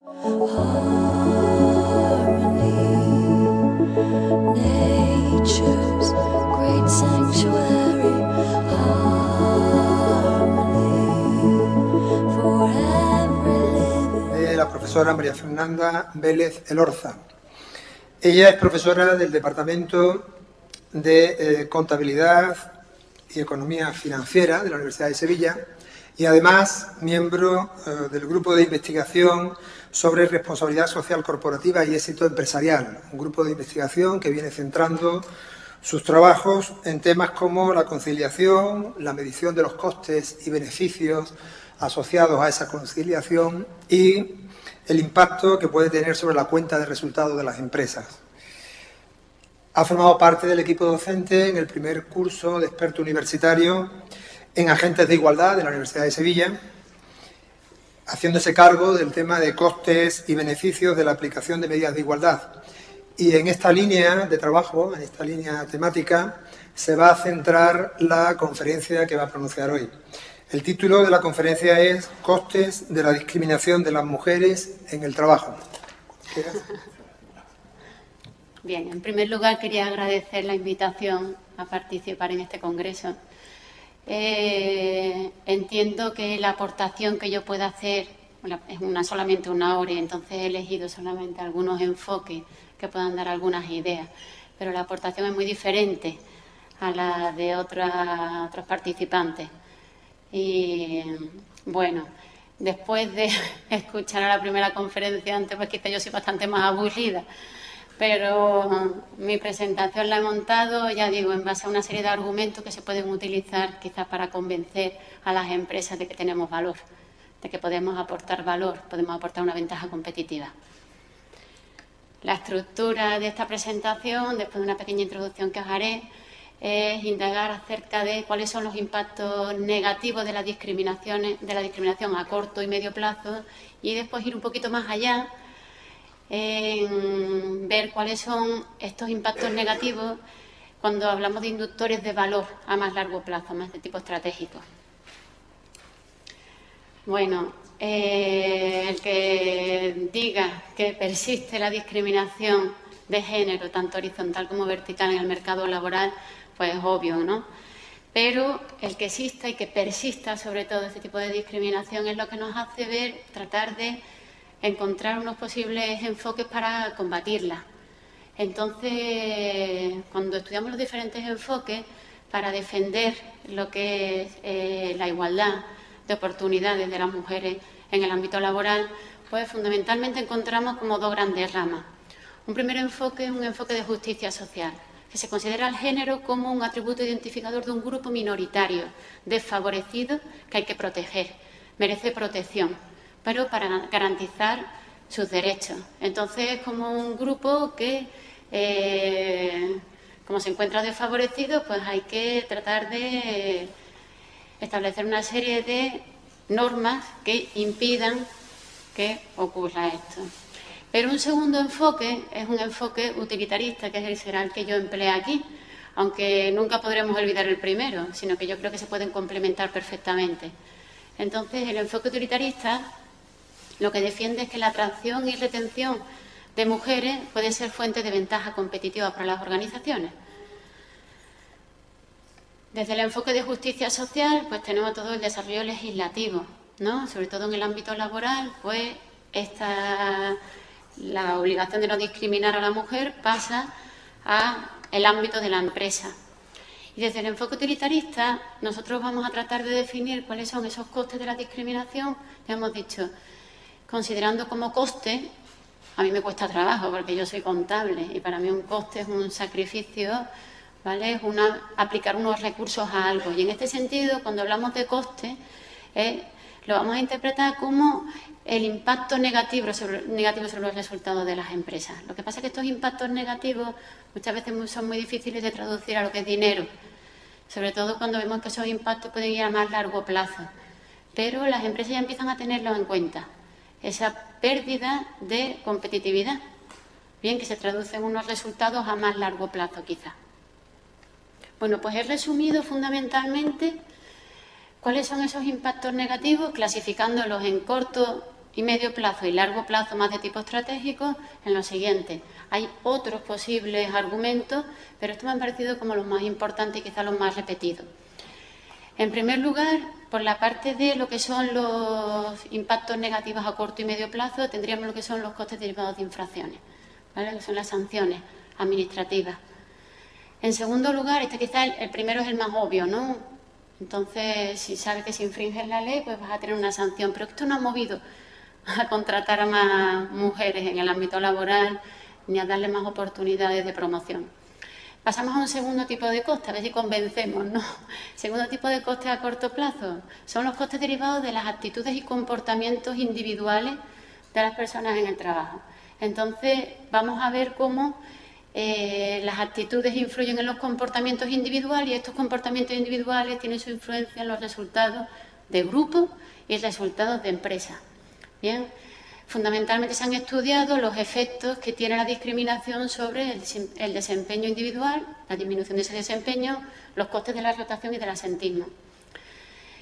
La profesora María Fernanda Vélez Elorza. Ella es profesora del Departamento de Contabilidad y Economía Financiera de la Universidad de Sevilla y además miembro del Grupo de Investigación sobre Responsabilidad Social Corporativa y Éxito Empresarial, un grupo de investigación que viene centrando sus trabajos en temas como la conciliación, la medición de los costes y beneficios asociados a esa conciliación y el impacto que puede tener sobre la cuenta de resultados de las empresas. Ha formado parte del equipo docente en el primer curso de experto universitario en agentes de igualdad de la Universidad de Sevilla, haciéndose cargo del tema de costes y beneficios de la aplicación de medidas de igualdad. Y en esta línea de trabajo, en esta línea temática, se va a centrar la conferencia que va a pronunciar hoy. El título de la conferencia es Costes de la discriminación de las mujeres en el trabajo. Bien, en primer lugar quería agradecer la invitación a participar en este congreso. Entiendo que la aportación que yo pueda hacer es solamente una hora y entonces he elegido solamente algunos enfoques que puedan dar algunas ideas, pero la aportación es muy diferente a la de otros participantes. Y bueno, después de escuchar a la primera conferencia antes, pues quizá yo soy bastante más aburrida, pero mi presentación la he montado, ya digo, en base a una serie de argumentos que se pueden utilizar quizás para convencer a las empresas de que tenemos valor, de que podemos aportar valor, podemos aportar una ventaja competitiva. La estructura de esta presentación, después de una pequeña introducción que os haré, es indagar acerca de cuáles son los impactos negativos de la discriminación a corto y medio plazo y después ir un poquito más allá en ver cuáles son estos impactos negativos cuando hablamos de inductores de valor a más largo plazo, más de tipo estratégico. Bueno, el que diga que persiste la discriminación de género, tanto horizontal como vertical en el mercado laboral, pues es obvio, ¿no? Pero el que exista y que persista sobre todo este tipo de discriminación es lo que nos hace ver, tratar de encontrar unos posibles enfoques para combatirla. Entonces, cuando estudiamos los diferentes enfoques para defender lo que es la igualdad de oportunidades de las mujeres en el ámbito laboral, pues fundamentalmente encontramos como dos grandes ramas. Un primer enfoque es un enfoque de justicia social, que se considera el género como un atributo identificador de un grupo minoritario, desfavorecido, que hay que proteger, merece protección, pero para garantizar sus derechos. Entonces, es como un grupo que, como se encuentra desfavorecido, pues hay que tratar de establecer una serie de normas que impidan que ocurra esto. Pero un segundo enfoque es un enfoque utilitarista, que será el que yo emplee aquí, aunque nunca podremos olvidar el primero, sino que yo creo que se pueden complementar perfectamente. Entonces, el enfoque utilitarista lo que defiende es que la atracción y retención de mujeres puede ser fuente de ventaja competitiva para las organizaciones. Desde el enfoque de justicia social, pues tenemos todo el desarrollo legislativo, ¿no? Sobre todo en el ámbito laboral, pues la obligación de no discriminar a la mujer pasa al ámbito de la empresa. Y desde el enfoque utilitarista, nosotros vamos a tratar de definir cuáles son esos costes de la discriminación. Ya hemos dicho, considerando como coste, a mí me cuesta trabajo porque yo soy contable y para mí un coste es un sacrificio, ¿vale? Es aplicar unos recursos a algo. Y en este sentido, cuando hablamos de coste, lo vamos a interpretar como el impacto negativo sobre los resultados de las empresas. Lo que pasa es que estos impactos negativos muchas veces son muy difíciles de traducir a lo que es dinero, sobre todo cuando vemos que esos impactos pueden ir a más largo plazo. Pero las empresas ya empiezan a tenerlo en cuenta, esa pérdida de competitividad, bien, que se traduce en unos resultados a más largo plazo quizá. Bueno, pues he resumido fundamentalmente cuáles son esos impactos negativos, clasificándolos en corto y medio plazo y largo plazo más de tipo estratégico en lo siguiente. Hay otros posibles argumentos, pero estos me han parecido como los más importantes y quizás los más repetidos. En primer lugar, por la parte de lo que son los impactos negativos a corto y medio plazo, tendríamos lo que son los costes derivados de infracciones, ¿vale? Que son las sanciones administrativas. En segundo lugar, quizás el primero es el más obvio, ¿no? Entonces, si sabes que si infringes la ley, pues vas a tener una sanción. Pero esto no ha movido a contratar a más mujeres en el ámbito laboral ni a darle más oportunidades de promoción. Pasamos a un segundo tipo de coste, a ver si convencemos, ¿no? Segundo tipo de coste a corto plazo son los costes derivados de las actitudes y comportamientos individuales de las personas en el trabajo. Entonces, vamos a ver cómo las actitudes influyen en los comportamientos individuales y estos comportamientos individuales tienen su influencia en los resultados de grupo y resultados de empresa. Bien, fundamentalmente se han estudiado los efectos que tiene la discriminación sobre el desempeño individual, la disminución de ese desempeño, los costes de la rotación y del asentismo.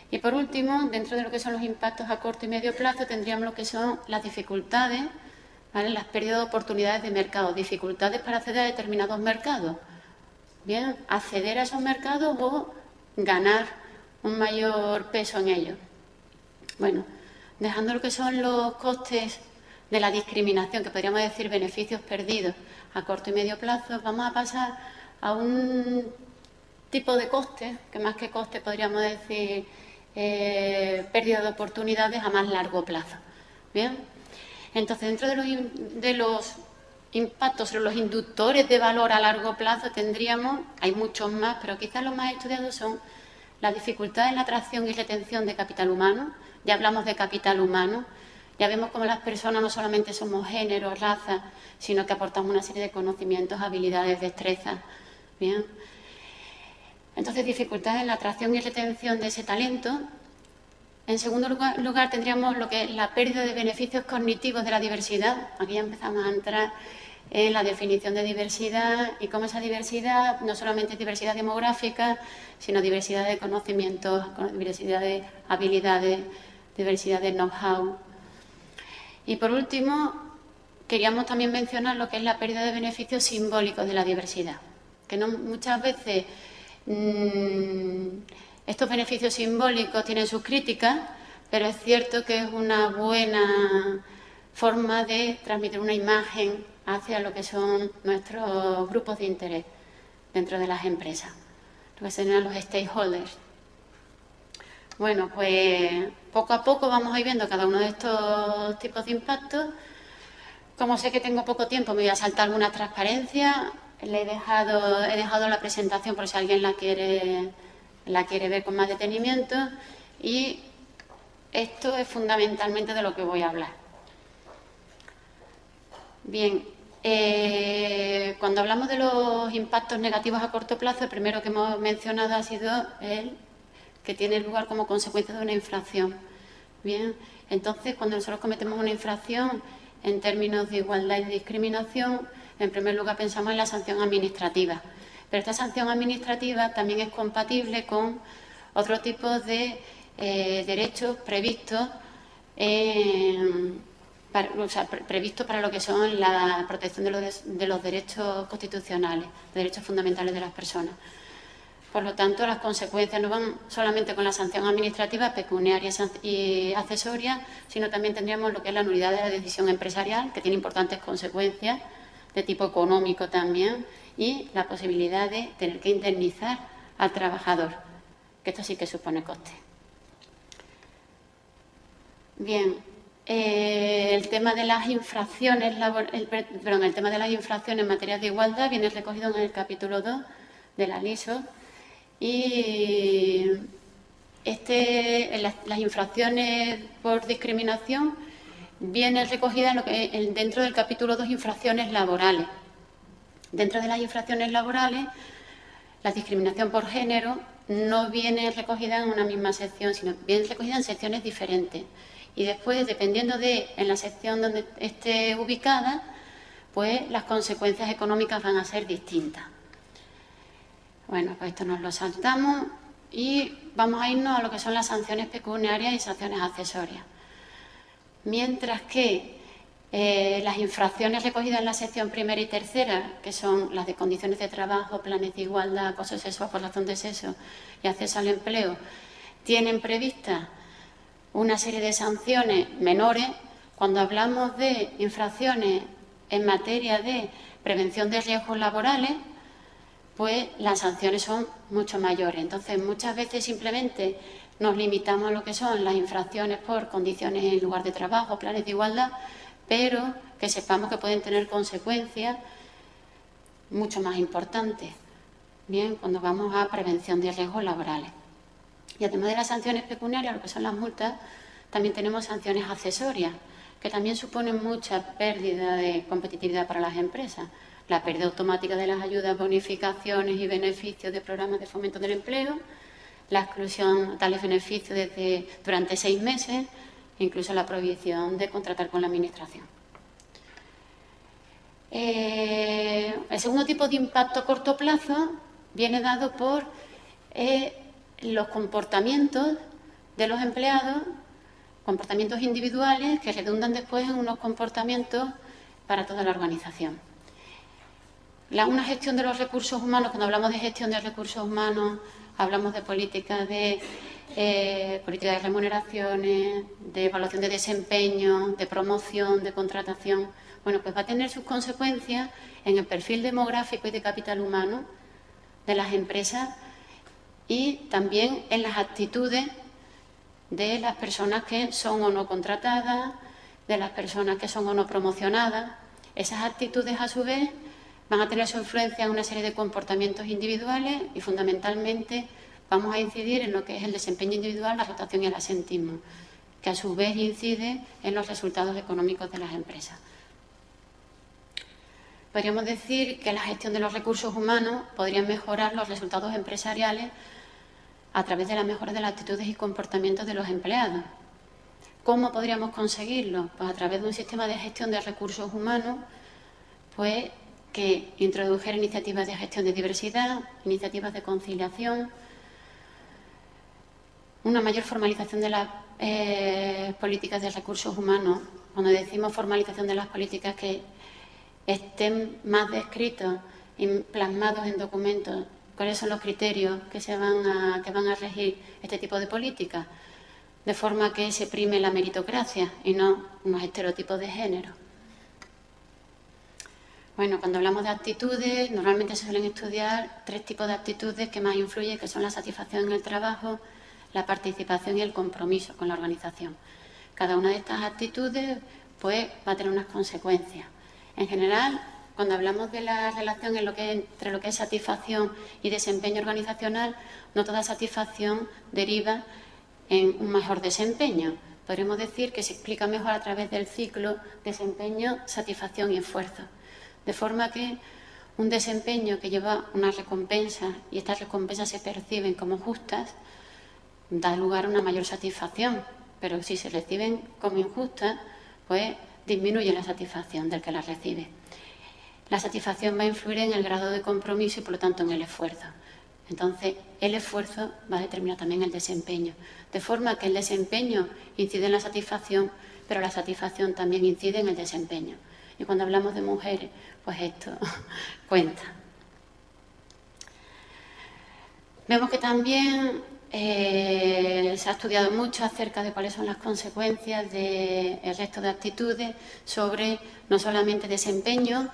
Y por último, dentro de lo que son los impactos a corto y medio plazo, tendríamos lo que son las dificultades, ¿vale? Las pérdidas de oportunidades de mercado, dificultades para acceder a determinados mercados. Bien, acceder a esos mercados o ganar un mayor peso en ellos. Bueno, dejando lo que son los costes de la discriminación, que podríamos decir beneficios perdidos a corto y medio plazo, vamos a pasar a un tipo de coste, que más que coste podríamos decir pérdida de oportunidades a más largo plazo. Bien, entonces dentro de los impactos sobre los inductores de valor a largo plazo tendríamos, hay muchos más, pero quizás los más estudiados son la dificultad en la atracción y retención de capital humano. Ya hablamos de capital humano, ya vemos cómo las personas no solamente somos género, raza, sino que aportamos una serie de conocimientos, habilidades, destrezas. Bien. Entonces, dificultades en la atracción y retención de ese talento. En segundo lugar, tendríamos lo que es la pérdida de beneficios cognitivos de la diversidad. Aquí ya empezamos a entrar en la definición de diversidad y cómo esa diversidad no solamente es diversidad demográfica, sino diversidad de conocimientos, diversidad de habilidades, diversidad de know-how. Y por último, queríamos también mencionar lo que es la pérdida de beneficios simbólicos de la diversidad, que no, muchas veces estos beneficios simbólicos tienen sus críticas, pero es cierto que es una buena forma de transmitir una imagen hacia lo que son nuestros grupos de interés dentro de las empresas, lo que serían los stakeholders. Bueno, pues poco a poco vamos a ir viendo cada uno de estos tipos de impactos. Como sé que tengo poco tiempo, me voy a saltar algunas transparencias. He dejado la presentación por si alguien la quiere ver con más detenimiento. Y esto es fundamentalmente de lo que voy a hablar. Bien, cuando hablamos de los impactos negativos a corto plazo, el primero que hemos mencionado ha sido el que tiene lugar como consecuencia de una infracción. Bien, entonces, cuando nosotros cometemos una infracción en términos de igualdad y de discriminación, en primer lugar pensamos en la sanción administrativa. Pero esta sanción administrativa también es compatible con otro tipo de derechos previstos para lo que son la protección de los derechos constitucionales, de derechos fundamentales de las personas. Por lo tanto, las consecuencias no van solamente con la sanción administrativa, pecuniaria y accesoria, sino también tendríamos lo que es la nulidad de la decisión empresarial, que tiene importantes consecuencias de tipo económico también, y la posibilidad de tener que indemnizar al trabajador, que esto sí que supone coste. Bien, el tema de las infracciones en materia de igualdad viene recogido en el capítulo 2 de la LISO. Y las infracciones por discriminación vienen recogidas dentro del capítulo 2, infracciones laborales. Dentro de las infracciones laborales, la discriminación por género no viene recogida en una misma sección, sino viene recogida en secciones diferentes. Y después, dependiendo en la sección donde esté ubicada, pues las consecuencias económicas van a ser distintas. Bueno, pues esto nos lo saltamos y vamos a irnos a lo que son las sanciones pecuniarias y sanciones accesorias. mientras que las infracciones recogidas en la sección primera y tercera, que son las de condiciones de trabajo, planes de igualdad, acoso sexual por razón de sexo y acceso al empleo, tienen prevista una serie de sanciones menores. Cuando hablamos de infracciones en materia de prevención de riesgos laborales, pues las sanciones son mucho mayores. Entonces, muchas veces simplemente nos limitamos a lo que son las infracciones por condiciones en lugar de trabajo, planes de igualdad, pero que sepamos que pueden tener consecuencias mucho más importantes, bien, cuando vamos a prevención de riesgos laborales. Y además de las sanciones pecuniarias, lo que son las multas, también tenemos sanciones accesorias, que también suponen mucha pérdida de competitividad para las empresas. La pérdida automática de las ayudas, bonificaciones y beneficios de programas de fomento del empleo, la exclusión de tales beneficios durante 6 meses, incluso la prohibición de contratar con la Administración. El segundo tipo de impacto a corto plazo viene dado por los comportamientos de los empleados, comportamientos individuales que redundan después en unos comportamientos para toda la organización. Una gestión de los recursos humanos, cuando hablamos de gestión de recursos humanos, hablamos de políticas de remuneraciones, de evaluación de desempeño, de promoción, de contratación. Bueno, pues va a tener sus consecuencias en el perfil demográfico y de capital humano de las empresas y también en las actitudes de las personas que son o no contratadas, de las personas que son o no promocionadas. Esas actitudes, a su vez, van a tener su influencia en una serie de comportamientos individuales y, fundamentalmente, vamos a incidir en lo que es el desempeño individual, la rotación y el asentismo, que a su vez incide en los resultados económicos de las empresas. Podríamos decir que la gestión de los recursos humanos podría mejorar los resultados empresariales a través de la mejora de las actitudes y comportamientos de los empleados. ¿Cómo podríamos conseguirlo? Pues a través de un sistema de gestión de recursos humanos, pues que introdujera iniciativas de gestión de diversidad, iniciativas de conciliación, una mayor formalización de las políticas de recursos humanos. Cuando decimos formalización de las políticas, que estén más descritos y plasmados en documentos cuáles son los criterios que van a regir este tipo de políticas, de forma que se prime la meritocracia y no unos estereotipos de género. Bueno, cuando hablamos de actitudes, normalmente se suelen estudiar 3 tipos de actitudes que más influyen, que son la satisfacción en el trabajo, la participación y el compromiso con la organización. Cada una de estas actitudes, pues, va a tener unas consecuencias. En general, cuando hablamos de la relación entre lo que es satisfacción y desempeño organizacional, no toda satisfacción deriva en un mejor desempeño. Podríamos decir que se explica mejor a través del ciclo desempeño, satisfacción y esfuerzo. De forma que un desempeño que lleva una recompensa y estas recompensas se perciben como justas, da lugar a una mayor satisfacción. Pero si se reciben como injustas, pues disminuye la satisfacción del que las recibe. La satisfacción va a influir en el grado de compromiso y, por lo tanto, en el esfuerzo. Entonces, el esfuerzo va a determinar también el desempeño. De forma que el desempeño incide en la satisfacción, pero la satisfacción también incide en el desempeño. Y cuando hablamos de mujeres, pues esto cuenta. Vemos que también se ha estudiado mucho acerca de cuáles son las consecuencias del resto de actitudes sobre no solamente desempeño,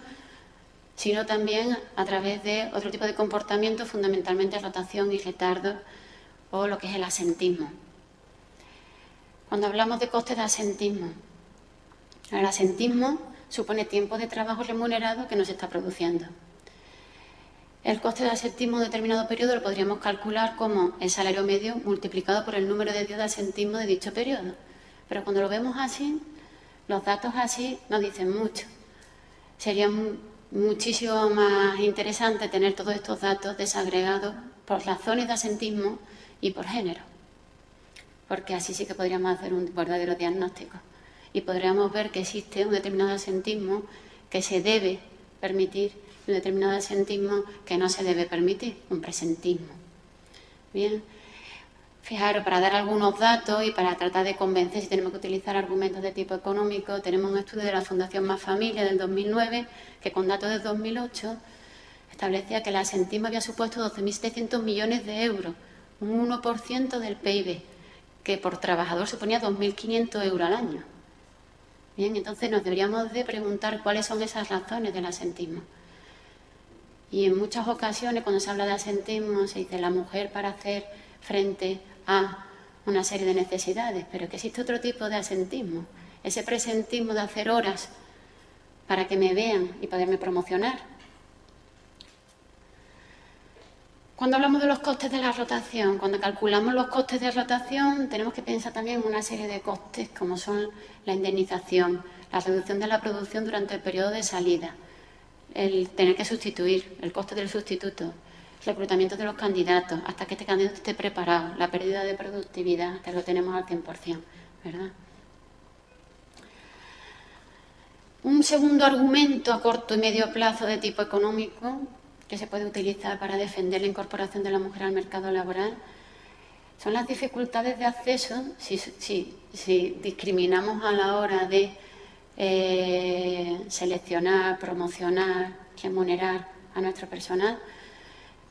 sino también a través de otro tipo de comportamientos, fundamentalmente rotación y retardo, o lo que es el asentismo. Cuando hablamos de costes de asentismo, el asentismo supone tiempo de trabajo remunerado que no se está produciendo. El coste de asentismo en determinado periodo lo podríamos calcular como el salario medio multiplicado por el número de días de asentismo de dicho periodo. Pero cuando lo vemos así, los datos así nos dicen mucho. Sería muchísimo más interesante tener todos estos datos desagregados por razones de asentismo y por género. Porque así sí que podríamos hacer un verdadero diagnóstico. Y podríamos ver que existe un determinado asentismo que se debe permitir, un determinado asentismo que no se debe permitir, un presentismo. Bien, Fijaros, para dar algunos datos y para tratar de convencer si tenemos que utilizar argumentos de tipo económico, tenemos un estudio de la Fundación Más Familia del 2009 que con datos del 2008 establecía que el asentismo había supuesto 12.700 millones de euros, un 1% del PIB, que por trabajador suponía 2.500 euros al año. Bien, entonces nos deberíamos de preguntar cuáles son esas razones del asentismo. Y en muchas ocasiones cuando se habla de asentismo se dice la mujer para hacer frente a una serie de necesidades, pero que existe otro tipo de asentismo, ese presentismo de hacer horas para que me vean y poderme promocionar. Cuando hablamos de los costes de la rotación, cuando calculamos los costes de rotación, tenemos que pensar también en una serie de costes como son la indemnización, la reducción de la producción durante el periodo de salida, el tener que sustituir, el coste del sustituto, el reclutamiento de los candidatos, hasta que este candidato esté preparado, la pérdida de productividad, hasta que lo tenemos al 100%, ¿verdad? Un segundo argumento a corto y medio plazo de tipo económico que se puede utilizar para defender la incorporación de la mujer al mercado laboral son las dificultades de acceso si discriminamos a la hora de seleccionar, promocionar, remunerar a nuestro personal.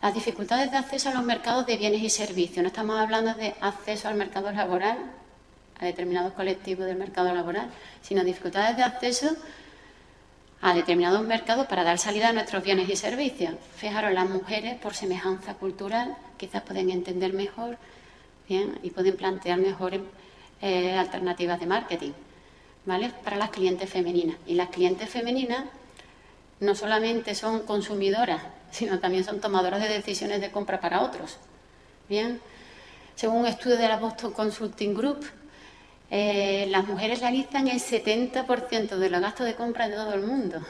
Las dificultades de acceso a los mercados de bienes y servicios. No estamos hablando de acceso al mercado laboral, a determinados colectivos del mercado laboral, sino dificultades de acceso a determinados mercados para dar salida a nuestros bienes y servicios. Fijaros, las mujeres, por semejanza cultural, quizás pueden entender mejor, bien, y pueden plantear mejores alternativas de marketing, ¿vale?, para las clientes femeninas. Y las clientes femeninas no solamente son consumidoras, sino también son tomadoras de decisiones de compra para otros. Bien, según un estudio de la Boston Consulting Group, las mujeres realizan el 70% de los gastos de compra de todo el mundo.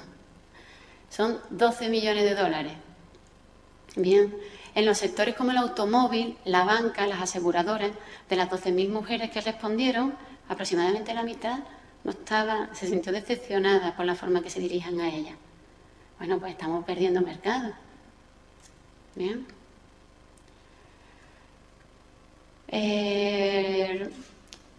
Son 12 millones de dólares. Bien, en los sectores como el automóvil, la banca, las aseguradoras, de las 12.000 mujeres que respondieron, aproximadamente la mitad se sintió decepcionada por la forma que se dirijan a ella. Bueno, pues estamos perdiendo mercado. Bien.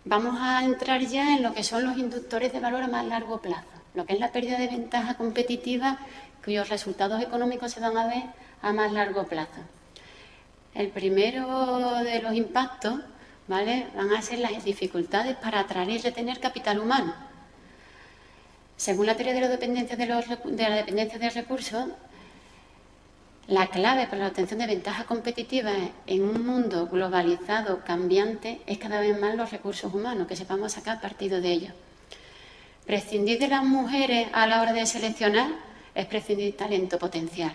Vamos a entrar ya en lo que son los inductores de valor a más largo plazo, lo que es la pérdida de ventaja competitiva cuyos resultados económicos se van a ver a más largo plazo. El primero de los impactos, ¿vale?, van a ser las dificultades para atraer y retener capital humano. Según la teoría de la dependencia de recursos, la clave para la obtención de ventajas competitivas en un mundo globalizado, cambiante, es cada vez más los recursos humanos, que sepamos sacar partido de ellos. Prescindir de las mujeres a la hora de seleccionar es prescindir de talento potencial.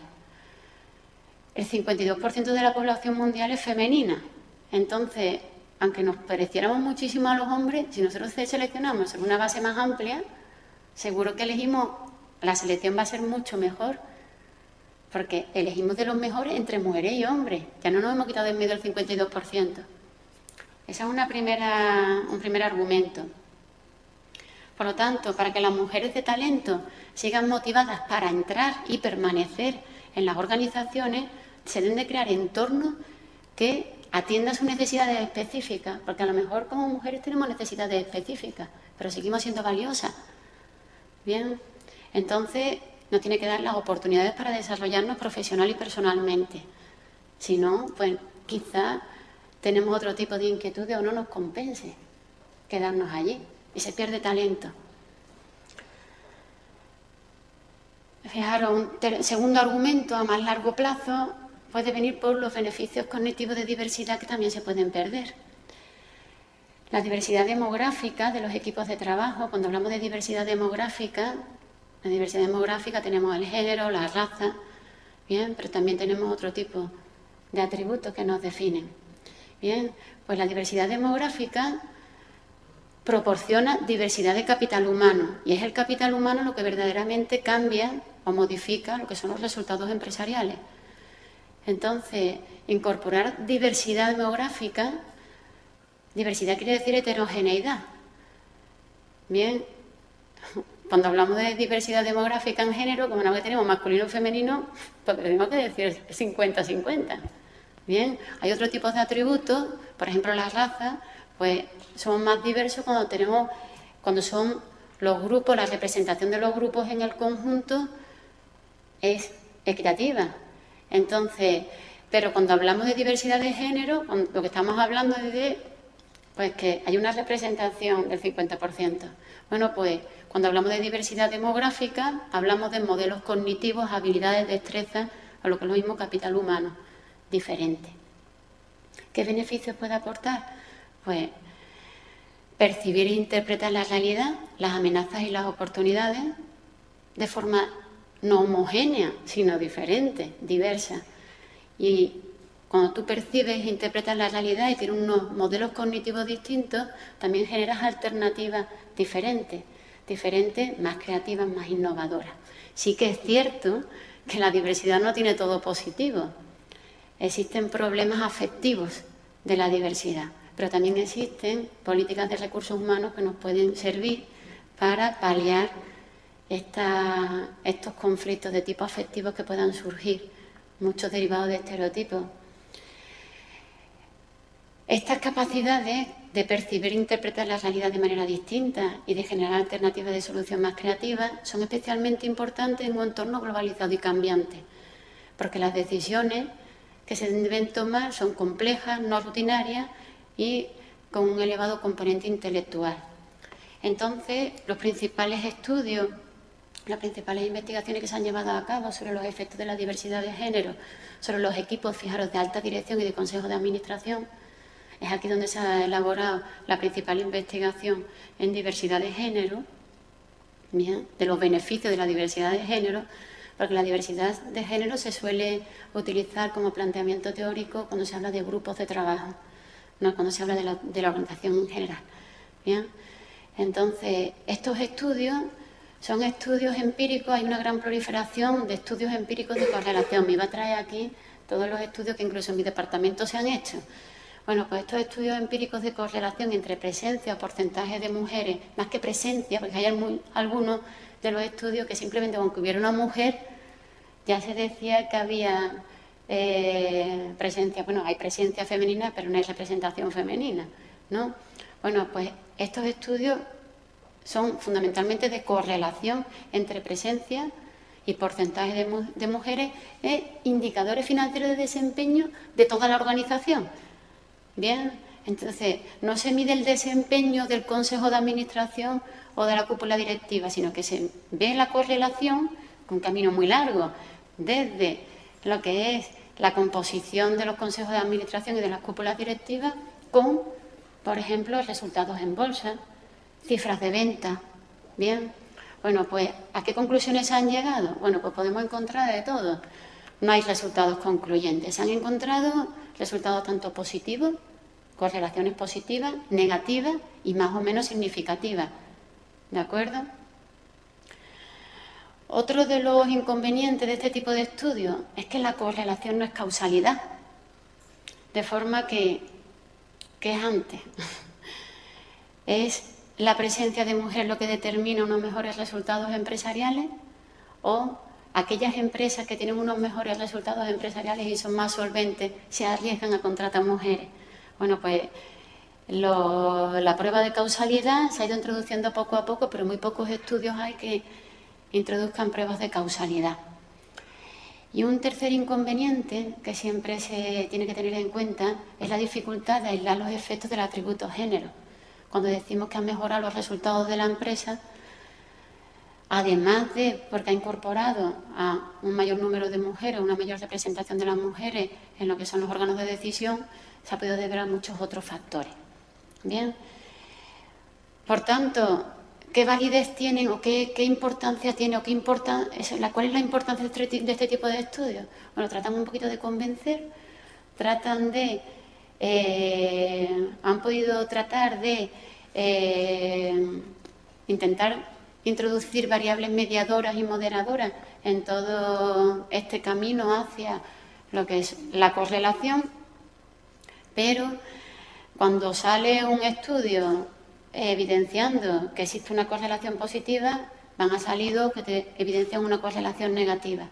El 52% de la población mundial es femenina. Entonces, aunque nos pareciéramos muchísimo a los hombres, si nosotros seleccionamos en una base más amplia, seguro que la selección va a ser mucho mejor, porque elegimos de los mejores entre mujeres y hombres. Ya no nos hemos quitado en medio el 52%. Ese es un primer argumento. Por lo tanto, para que las mujeres de talento sigan motivadas para entrar y permanecer en las organizaciones, se deben de crear entornos que atiendan sus necesidades específicas, porque a lo mejor como mujeres tenemos necesidades específicas, pero seguimos siendo valiosas. Bien, entonces nos tiene que dar las oportunidades para desarrollarnos profesional y personalmente. Si no, pues quizás tenemos otro tipo de inquietudes o no nos compense quedarnos allí y se pierde talento. Fijaros, un segundo argumento a más largo plazo puede venir por los beneficios cognitivos de diversidad que también se pueden perder. La diversidad demográfica de los equipos de trabajo, cuando hablamos de diversidad demográfica, tenemos el género, la raza, bien, pero también tenemos otro tipo de atributos que nos definen. Bien, pues la diversidad demográfica proporciona diversidad de capital humano y es el capital humano lo que verdaderamente cambia o modifica lo que son los resultados empresariales. Entonces, incorporar diversidad demográfica, diversidad quiere decir heterogeneidad. Bien, cuando hablamos de diversidad demográfica en género, como no tenemos masculino y femenino, pues tenemos que decir 50-50. Bien, hay otro tipo de atributos, por ejemplo, la raza, pues somos más diversos cuando son los grupos, la representación de los grupos en el conjunto es equitativa. Entonces, pero cuando hablamos de diversidad de género, lo que estamos hablando es de pues que hay una representación del 50%. Bueno, pues cuando hablamos de diversidad demográfica, hablamos de modelos cognitivos, habilidades, destrezas, o lo que es lo mismo, capital humano, diferente. ¿Qué beneficios puede aportar? Pues percibir e interpretar la realidad, las amenazas y las oportunidades de forma no homogénea, sino diferente, diversa. Y cuando tú percibes e interpretas la realidad y tienes unos modelos cognitivos distintos, también generas alternativas diferentes, más creativas, más innovadoras. Sí que es cierto que la diversidad no tiene todo positivo. Existen problemas afectivos de la diversidad, pero también existen políticas de recursos humanos que nos pueden servir para paliar estos conflictos de tipo afectivo que puedan surgir, muchos derivados de estereotipos. Estas capacidades de percibir e interpretar la realidad de manera distinta y de generar alternativas de solución más creativas son especialmente importantes en un entorno globalizado y cambiante, porque las decisiones que se deben tomar son complejas, no rutinarias y con un elevado componente intelectual. Entonces, los principales estudios, las principales investigaciones que se han llevado a cabo sobre los efectos de la diversidad de género, sobre los equipos, fijaros, de alta dirección y de consejo de administración, es aquí donde se ha elaborado la principal investigación en diversidad de género, bien, de los beneficios de la diversidad de género, porque la diversidad de género se suele utilizar como planteamiento teórico cuando se habla de grupos de trabajo, no cuando se habla de la organización en general. Bien. Entonces, estos estudios son estudios empíricos, hay una gran proliferación de estudios empíricos de correlación. Me iba a traer aquí todos los estudios que incluso en mi departamento se han hecho. Bueno, pues estos estudios empíricos de correlación entre presencia o porcentaje de mujeres, más que presencia, porque hay algunos de los estudios que simplemente aunque hubiera una mujer, ya se decía que había presencia. Bueno, hay presencia femenina, pero no hay representación femenina, ¿no? Bueno, pues estos estudios son fundamentalmente de correlación entre presencia y porcentaje de mujeres e indicadores financieros de desempeño de toda la organización. Bien, entonces no se mide el desempeño del Consejo de Administración o de la cúpula directiva, sino que se ve la correlación, un camino muy largo, desde lo que es la composición de los consejos de administración y de las cúpulas directivas con, por ejemplo, resultados en bolsa, cifras de venta. Bien, bueno, pues ¿a qué conclusiones se han llegado? Bueno, pues podemos encontrar de todo. No hay resultados concluyentes. Se han encontrado resultados tanto positivos, correlaciones positivas, negativas y más o menos significativas. ¿De acuerdo? Otro de los inconvenientes de este tipo de estudios es que la correlación no es causalidad. De forma que es antes. ¿Es la presencia de mujeres lo que determina unos mejores resultados empresariales? ¿O aquellas empresas que tienen unos mejores resultados empresariales y son más solventes se arriesgan a contratar mujeres? Bueno, pues la prueba de causalidad se ha ido introduciendo poco a poco, pero muy pocos estudios hay que introduzcan pruebas de causalidad. Y un tercer inconveniente que siempre se tiene que tener en cuenta es la dificultad de aislar los efectos del atributo género. Cuando decimos que han mejorado los resultados de la empresa, además de porque ha incorporado a un mayor número de mujeres, una mayor representación de las mujeres en lo que son los órganos de decisión, se ha podido deber a muchos otros factores. Bien, por tanto, ¿qué validez tienen o qué importancia tiene o cuál es la importancia de este tipo de estudios? Bueno, tratan un poquito de convencer, han podido tratar de intentar introducir variables mediadoras y moderadoras en todo este camino hacia lo que es la correlación, pero cuando sale un estudio evidenciando que existe una correlación positiva, van a salir dos que te evidencian una correlación negativa.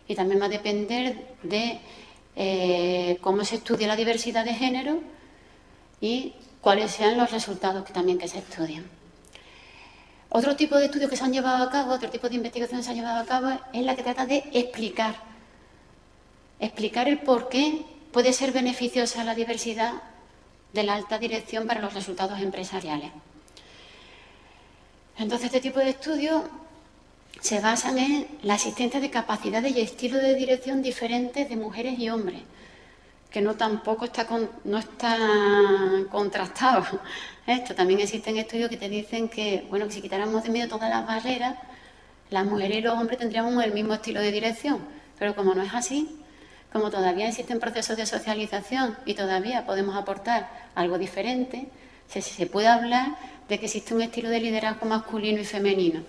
Y también va a depender de cómo se estudia la diversidad de género y cuáles sean los resultados que se estudian. Otro tipo de estudios que se han llevado a cabo, otro tipo de investigación que se han llevado a cabo es la que trata de explicar el por qué puede ser beneficiosa la diversidad de la alta dirección para los resultados empresariales. Entonces, este tipo de estudios se basan en la existencia de capacidades y estilos de dirección diferentes de mujeres y hombres, que no está contrastado. Esto también existen estudios que te dicen que, bueno, que si quitáramos de medio todas las barreras, las mujeres y los hombres tendríamos el mismo estilo de dirección. Pero como no es así, como todavía existen procesos de socialización y todavía podemos aportar algo diferente, se puede hablar de que existe un estilo de liderazgo masculino y femenino.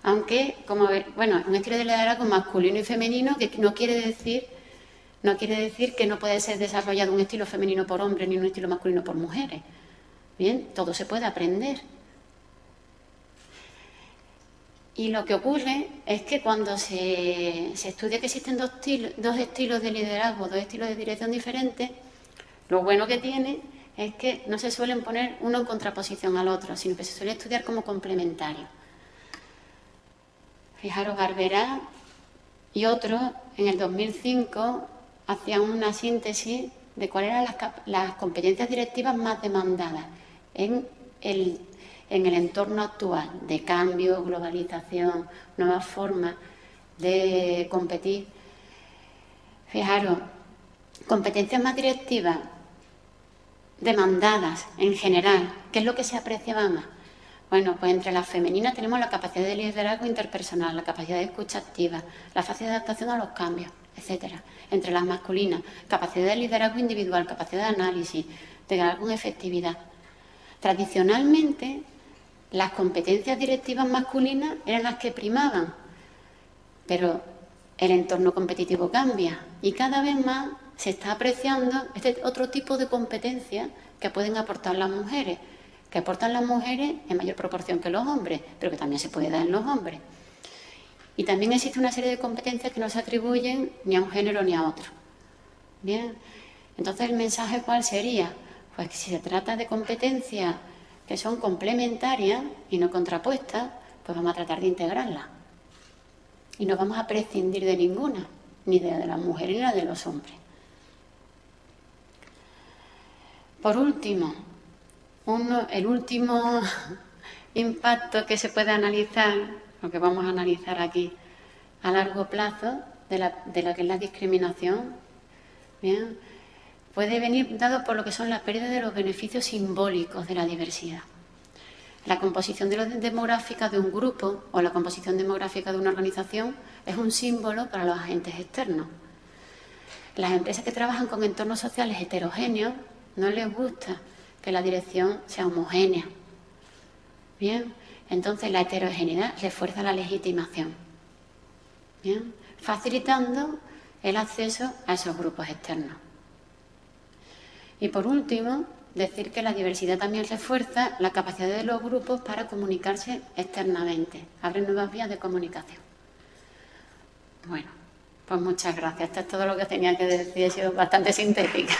Aunque, un estilo de liderazgo masculino y femenino que no quiere decir que no puede ser desarrollado un estilo femenino por hombres ni un estilo masculino por mujeres. Bien, todo se puede aprender. Y lo que ocurre es que cuando se estudia que existen dos estilos de liderazgo, dos estilos de dirección diferentes, lo bueno que tiene es que no se suelen poner uno en contraposición al otro, sino que se suele estudiar como complementario. Fijaros, Barberá y otros en el 2005 hacían una síntesis de cuáles eran las competencias directivas más demandadas en el entorno actual de cambio, globalización, nuevas formas de competir. Fijaros, competencias más directivas demandadas en general, ¿qué es lo que se apreciaba más? Bueno, pues entre las femeninas tenemos la capacidad de liderazgo interpersonal, la capacidad de escucha activa, la capacidad de adaptación a los cambios, etcétera. Entre las masculinas, capacidad de liderazgo individual, capacidad de análisis, de liderazgo con efectividad. Tradicionalmente, las competencias directivas masculinas eran las que primaban, pero el entorno competitivo cambia y cada vez más se está apreciando este otro tipo de competencias que pueden aportar las mujeres, que aportan las mujeres en mayor proporción que los hombres, pero que también se puede dar en los hombres. Y también existe una serie de competencias que no se atribuyen ni a un género ni a otro. Bien, entonces el mensaje ¿cuál sería? Pues que si se trata de competencias que son complementarias y no contrapuestas, pues vamos a tratar de integrarlas. Y no vamos a prescindir de ninguna, ni de las mujeres ni de los hombres. Por último, el último impacto que se puede analizar, lo que vamos a analizar aquí a largo plazo de lo que es la discriminación, ¿bien?, puede venir dado por lo que son las pérdidas de los beneficios simbólicos de la diversidad. La composición demográfica de un grupo o la composición demográfica de una organización es un símbolo para los agentes externos. Las empresas que trabajan con entornos sociales heterogéneos no les gusta que la dirección sea homogénea. Bien, entonces la heterogeneidad refuerza la legitimación. Bien, facilitando el acceso a esos grupos externos. Y por último, decir que la diversidad también refuerza la capacidad de los grupos para comunicarse externamente, abre nuevas vías de comunicación. Bueno, pues muchas gracias. Esto es todo lo que tenía que decir, he sido bastante sintética.